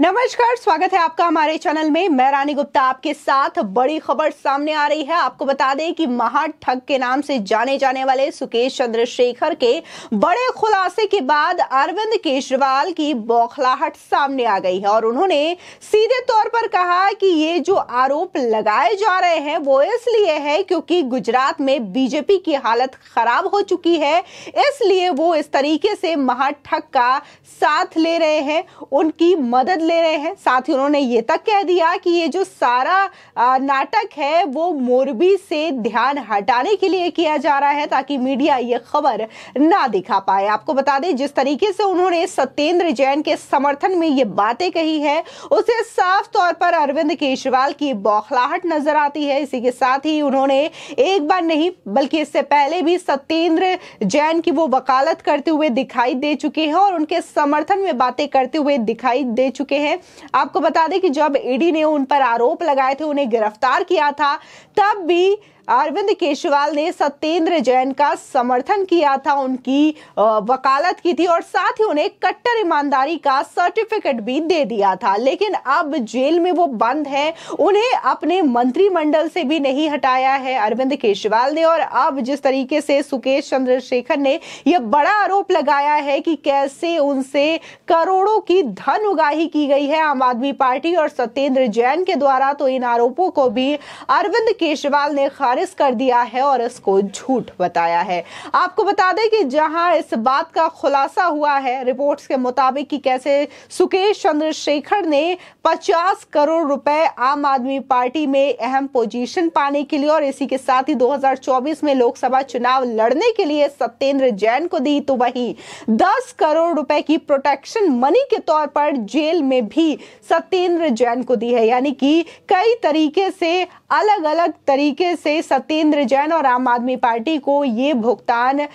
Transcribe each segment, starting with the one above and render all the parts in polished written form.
नमस्कार, स्वागत है आपका हमारे चैनल में। मैं रानी गुप्ता आपके साथ बड़ी खबर सामने आ रही है। आपको बता दें कि महाठग के नाम से जाने जाने वाले सुकेश चंद्रशेखर के बड़े खुलासे के बाद अरविंद केजरीवाल की बौखलाहट सामने आ गई है और उन्होंने सीधे तौर पर कहा कि ये जो आरोप लगाए जा रहे हैं वो इसलिए है क्योंकि गुजरात में बीजेपी की हालत खराब हो चुकी है, इसलिए वो इस तरीके से महाठग का साथ ले रहे हैं, उनकी मदद ले रहे हैं। साथ ही उन्होंने ये तक कह दिया कि ये जो सारा नाटक है वो मोरबी से ध्यान हटाने के लिए किया जा रहा है ताकि मीडिया ये खबर ना दिखा पाए। आपको बता दें जिस तरीके से उन्होंने सत्येंद्र जैन के समर्थन में ये बातें कही है उसे साफ तौर पर अरविंद केजरीवाल की बौखलाहट नजर आती है। इसी के साथ ही उन्होंने एक बार नहीं बल्कि इससे पहले भी सत्येंद्र जैन की वो वकालत करते हुए दिखाई दे चुके हैं और उनके समर्थन में बातें करते हुए दिखाई दे चुके हैं। आपको बता दें कि जब ईडी ने उन पर आरोप लगाए थे, उन्हें गिरफ्तार किया था, तब भी अरविंद केजरीवाल ने सत्येंद्र जैन का समर्थन किया था, उनकी वकालत की थी और साथ ही उन्हें कट्टर ईमानदारी का सर्टिफिकेट भी दे दिया था। लेकिन अब जेल में वो बंद है, उन्हें अपने मंत्रिमंडल से भी नहीं हटाया है अरविंद केजरीवाल ने। और अब जिस तरीके से सुकेश चंद्रशेखर ने यह बड़ा आरोप लगाया है कि कैसे उनसे करोड़ों की धन उगाही की गई है आम आदमी पार्टी और सत्येंद्र जैन के द्वारा, तो इन आरोपों को भी अरविंद केजरीवाल ने कर दिया है और इसको झूठ बताया है। आपको बता दें कि जहां इस बात का खुलासा हुआ है रिपोर्ट्स के मुताबिक कि कैसे सुकेश चंद्रशेखर ने 50 करोड़ रुपए आम आदमी पार्टी में अहम पोजीशन पाने के लिए और इसी के साथ ही 2024 में लोकसभा चुनाव लड़ने के लिए सत्येंद्र जैन को दी, तो वहीं 10 करोड़ रुपए की प्रोटेक्शन मनी के तौर पर जेल में भी सत्येंद्र जैन को दी है। यानी कि कई तरीके से अलग अलग तरीके से सत्येंद्र जैन और आम आदमी पार्टी को ये भुगतान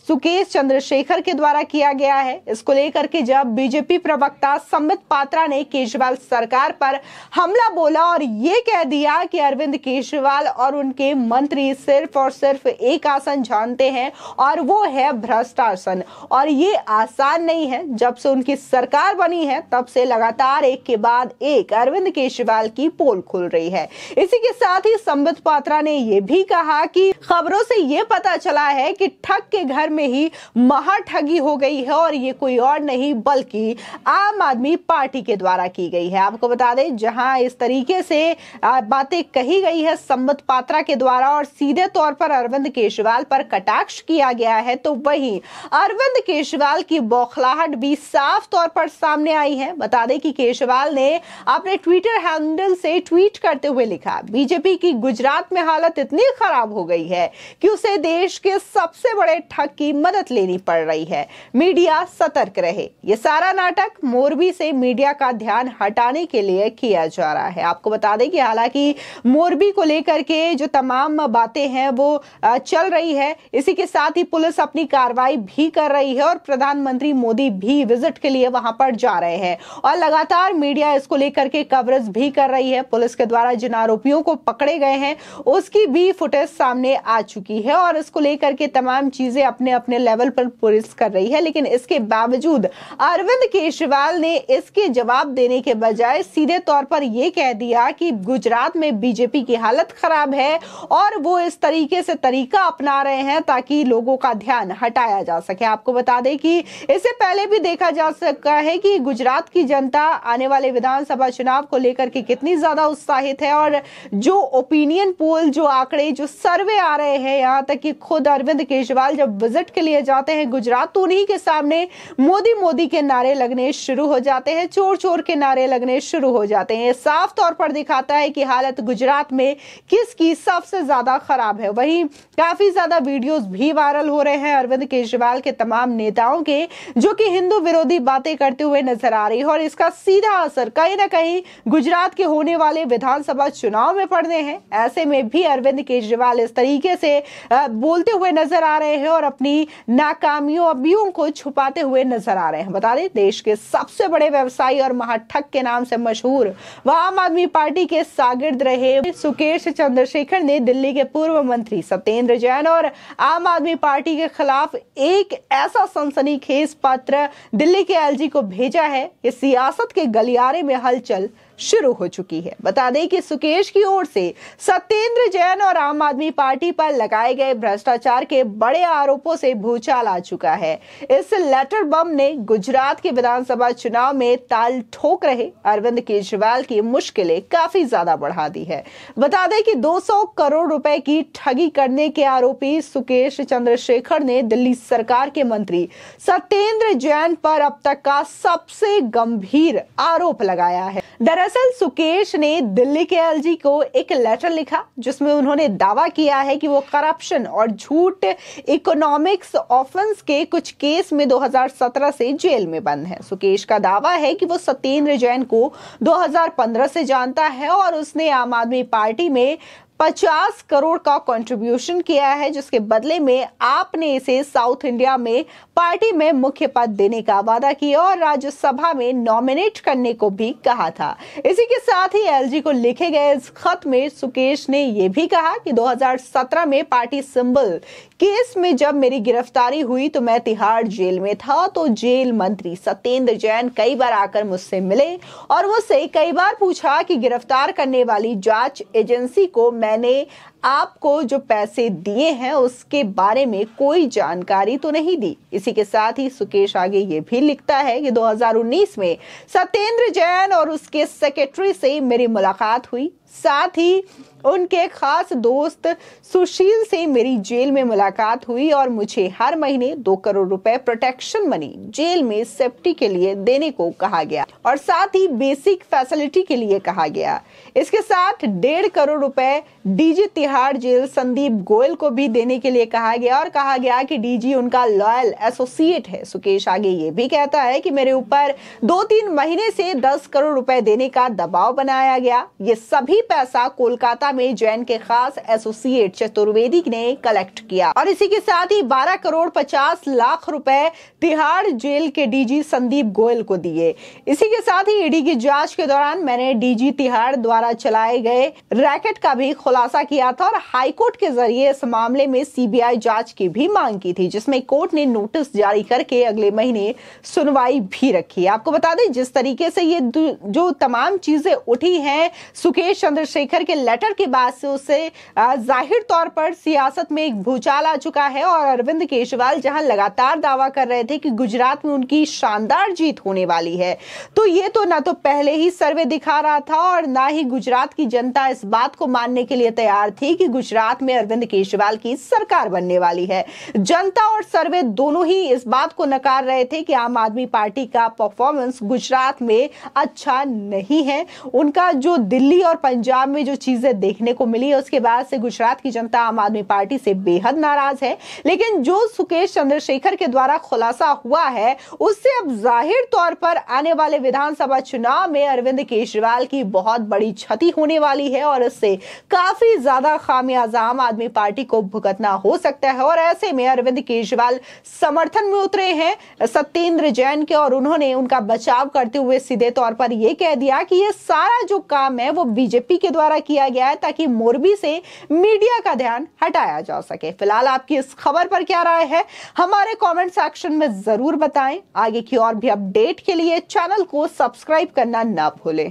सुकेश चंद्रशेखर के द्वारा किया गया है। इसको लेकर के जब बीजेपी प्रवक्ता संबित पात्रा ने केजरीवाल सरकार पर हमला बोला और ये कह दिया कि अरविंद केजरीवाल और उनके मंत्री सिर्फ और सिर्फ एक आसन जानते हैं और वो है भ्रष्टासन, और ये आसान नहीं है। जब से उनकी सरकार बनी है तब से लगातार एक के बाद एक अरविंद केजरीवाल की पोल खुल रही है। इसी के साथ ही संबित पात्रा ने यह भी कहा कि खबरों से यह पता चला है कि ठग के घर में ही महाठगी हो गई है और ये कोई और नहीं बल्कि आम आदमी पार्टी के द्वारा की गई है। आपको बता दें जहां इस तरीके से बातें कही गई है संबित पात्रा के द्वारा और सीधे तौर पर अरविंद केजरीवाल पर कटाक्ष किया गया है, तो वहीं अरविंद केजरीवाल की बौखलाहट भी साफ तौर पर सामने आई है। बता दें कि केजरीवाल ने अपने ट्विटर हैंडल से ट्वीट करते हुए लिखा, बीजेपी की गुजरात में हालत इतनी खराब हो गई है कि उसे देश के सबसे बड़े ठग की मदद लेनी पड़ रही है, मीडिया सतर्क रहे। ये सारा नाटक मोरबी से मीडिया का ध्यान हटाने के लिए किया जा रहा है। आपको बता दें कि हालांकि मोरबी को लेकर के जो तमाम बातें हैं वो चल रही है, इसी के साथ ही पुलिस अपनी कार्रवाई भी कर रही है और प्रधानमंत्री मोदी भी विजिट के लिए वहां पर जा रहे हैं और लगातार मीडिया इसको लेकर के कवरेज भी कर रही है। पुलिस के द्वारा जिन आरोपियों को पकड़े गए हैं उसकी भी फुटेज सामने आ चुकी है और इसको लेकर के तमाम चीजें अपने अपने लेवल पर पुलिस कर रही है। लेकिन इसके बावजूद अरविंद केजरीवाल ने इसके जवाब देने के बजाय सीधे तौर पर यह कह दिया कि गुजरात में बीजेपी की हालत खराब है और वो इस तरीके से तरीका अपना रहे हैं ताकि लोगों का ध्यान हटाया जा सके। आपको बता दें कि इससे पहले भी देखा जा सका है कि गुजरात की जनता आने वाले विधानसभा चुनाव को लेकर के कितनी ज्यादा उत्साहित है और जो ओपिनियन पोल, जो आंकड़े, जो सर्वे आ रहे हैं, यहां तक कि खुद अरविंद केजरीवाल जब विजिट के लिए जाते हैं गुजरात तो उन्हीं के सामने मोदी मोदी के नारे लगने शुरू हो जाते हैं, चोर चोर के नारे लगने शुरू हो जाते हैं। साफ तौर पर दिखाता है कि हालत गुजरात में किसकी सबसे ज्यादा खराब है। वहीं काफी ज्यादा वीडियोस भी वायरल हो रहे हैं अरविंद केजरीवाल के तमाम नेताओं के, जो कि हिंदू विरोधी बातें करते हुए नजर आ रही है और इसका सीधा असर कहीं ना कहीं गुजरात के होने वाले विधानसभा चुनाव में पड़ने हैं। ऐसे में भी अरविंद केजरीवाल इस तरीके से बोलते हुए नजर आ रहे हैं और अपनी नाकामियों को छुपाते हुए नजर आ रहे हैं। बता दें, देश के सबसे बड़े व्यवसायी और महाठग के नाम से मशहूर व आम आदमी पार्टी के शागिर्द रहे सुकेश चंद्रशेखर ने दिल्ली के पूर्व मंत्री सत्येंद्र जैन और आम आदमी पार्टी के खिलाफ एक ऐसा सनसनीखेज पत्र दिल्ली के एलजी को भेजा है कि सियासत के गलियारे में हलचल शुरू हो चुकी है। बता दें कि सुकेश की ओर से सत्येंद्र जैन और आम आदमी पार्टी पर लगाए गए भ्रष्टाचार के बड़े आरोपों से भूचाल आ चुका है। इस लेटर बम ने गुजरात के विधानसभा चुनाव में ताल ठोक रहे अरविंद केजरीवाल की मुश्किलें काफी ज्यादा बढ़ा दी है। बता दें कि 200 करोड़ रुपए की ठगी करने के आरोपी सुकेश चंद्रशेखर ने दिल्ली सरकार के मंत्री सत्येंद्र जैन पर अब तक का सबसे गंभीर आरोप लगाया है। दरअसल सुकेश ने दिल्ली के एलजी को एक लेटर लिखा जिसमें उन्होंने दावा किया है कि वो करप्शन और झूठ इकोनॉमिक्स ऑफेंस के कुछ केस में 2017 से जेल में बंद है। सुकेश का दावा है कि वो सत्येंद्र जैन को 2015 से जानता है और उसने आम आदमी पार्टी में 50 करोड़ का कंट्रीब्यूशन किया है, जिसके बदले में आपने इसे साउथ इंडिया में पार्टी में मुख्य पद देने का वादा किया और राज्यसभा में नॉमिनेट करने को भी कहा था। इसी के साथ ही एलजी को लिखे गए इस खत में सुकेश ने यह भी कहा कि 2017 में पार्टी सिंबल केस में जब मेरी गिरफ्तारी हुई तो मैं तिहाड़ जेल में था, तो जेल मंत्री सत्येंद्र जैन कई बार आकर मुझसे मिले और मुझसे कई बार पूछा कि गिरफ्तार करने वाली जांच एजेंसी को मैंने आपको जो पैसे दिए हैं उसके बारे में कोई जानकारी तो नहीं दी। इसी के साथ ही सुकेश आगे ये भी लिखता है कि 2019 में सत्येंद्र जैन और उसके सेक्रेटरी से मेरी मुलाकात हुई, साथ ही उनके खास दोस्त सुशील से मेरी जेल में मुलाकात हुई और मुझे हर महीने 2 करोड़ रुपए प्रोटेक्शन मनी जेल में सेफ्टी के लिए देने को कहा गया और साथ ही बेसिक फैसिलिटी के लिए कहा गया। इसके साथ 1.5 करोड़ रुपए डीजी तिहाड़ जेल संदीप गोयल को भी देने के लिए कहा गया और कहा गया कि डीजी उनका लॉयल एसोसिएट है। सुकेश आगे ये भी कहता है कि मेरे ऊपर 2-3 महीने से 10 करोड़ रुपए देने का दबाव बनाया गया। ये सभी पैसा कोलकाता में जैन के खास एसोसिएट चतुर्वेदी ने कलेक्ट किया और इसी के साथ ही 12 करोड़ 50 लाख रुपए तिहाड़ जेल के डीजी संदीप गोयल को दिए। इसी के साथ ही ईडी की जांच के दौरान मैंने डीजी तिहाड़ द्वारा चलाए गए रैकेट का भी खुलासा किया था और हाईकोर्ट के जरिए इस मामले में सीबीआई जांच की भी मांग की थी, जिसमें कोर्ट ने नोटिस जारी करके अगले महीने सुनवाई भी रखी। आपको बता दें, जिस तरीके से ये जो तमाम चीजें उठी हैं सुकेश चंद्रशेखर के लेटर के बाद से उससे जाहिर तौर पर सियासत में एक भूचाल आ चुका है और अरविंद केजरीवाल जहां लगातार दावा कर रहे थे कि गुजरात में उनकी शानदार जीत होने वाली है, तो ये तो ना तो पहले ही सर्वे दिखा रहा था और ना ही गुजरात की जनता इस बात को मानने के लिए तैयार थी कि गुजरात में अरविंद केजरीवाल की सरकार बनने वाली है। जनता और सर्वे दोनों ही इस बात को नकार रहे थे कि आम आदमी पार्टी का परफॉर्मेंस गुजरात में अच्छा नहीं है। उनका जो दिल्ली और पंजाब में जो चीजें देखने को मिली है उसके बाद से गुजरात की जनता आम आदमी पार्टी से बेहद नाराज है। लेकिन जो सुकेश चंद्रशेखर के द्वारा खुलासा हुआ है उससे अब जाहिर तौर पर आने वाले विधानसभा चुनाव में अरविंद केजरीवाल की बहुत बड़ी क्षति होने वाली है और इससे काफी ज्यादा खामियाजा आम आदमी पार्टी को भुगतना हो सकता है। और ऐसे में अरविंद केजरीवाल समर्थन में उतरे हैं सत्येंद्र जैन के और उन्होंने उनका बचाव करते हुए सीधे तौर पर यह कह दिया कि यह सारा जो काम है वो बीजेपी के द्वारा किया गया है ताकि मोरबी से मीडिया का ध्यान हटाया जा सके। फिलहाल आपकी इस खबर पर क्या राय है हमारे कमेंट सेक्शन में जरूर बताएं। आगे की और भी अपडेट के लिए चैनल को सब्सक्राइब करना ना भूलें।